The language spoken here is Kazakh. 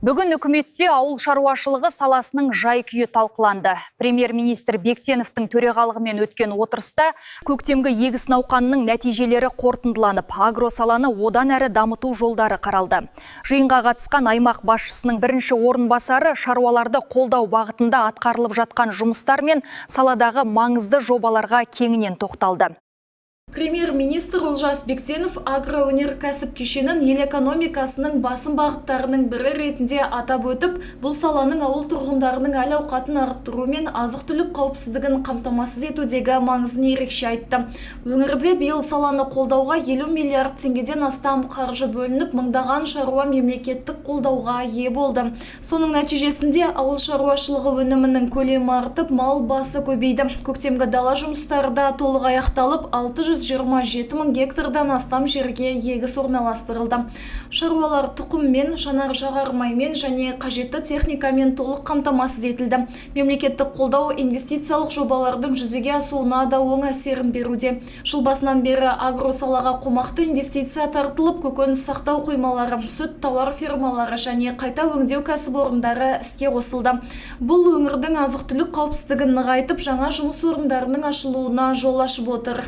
Бүгін үкіметте ауыл шаруашылығы саласының жай-күйі талқыланды. Премьер-министр Бектеновтің төрағалығымен өткен отырыста көктемгі егіс науқанының нәтижелері қорытындыланып, агросаланы одан әрі дамыту жолдары қаралды. Жиынға қатысқан аймақ басшысының бірінші орынбасары шаруаларды қолдау бағытында атқарылып жатқан жұмыстар мен саладағы маңызды жобаларға кеңінен тоқталды. Премьер-министр Олжас Бектенов агроөнеркәсіп кешенін ел экономикасының басым бағыттарының бірі ретінде атап өтіп, бұл саланың ауыл тұрғындарының әл-ауқатын арттыру мен азық-түлік қауіпсіздігін қамтамасыз етудегі маңызын ерекше айтты. Өңірде биыл саланы қолдауға 50 миллиард теңгеден астам қаржы бөлініп, мыңдаған шаруа мемлекеттік қолдауға ие болды. Соның нәтижесінде ауыл шаруашылығы өнімінің көлемі артып, мал басы көбейді. Көктемгі дала жұмыстары да толық аяқталып, 627 мың гектардан астам жерге егіс орналастырылды. Шаруалар тұқыммен, жанар-жағармаймен және қажетті техникамен толық қамтамасыз етілді. Мемлекеттік қолдау инвестициялық жобалардың жүзеге асуына да оң әсерін беруде. Жыл басынан бері агросалаға қомақты инвестиция тартылып, көкөніс сақтау қоймалары, сүт тауар фермалары және қайта өңдеу кәсіпорындары іске қосылды. Бұл өңірдің азық-түлік қауіпсіздігін нығайтып, жаңа жұмыс орындарының ашылуына жол ашып отыр.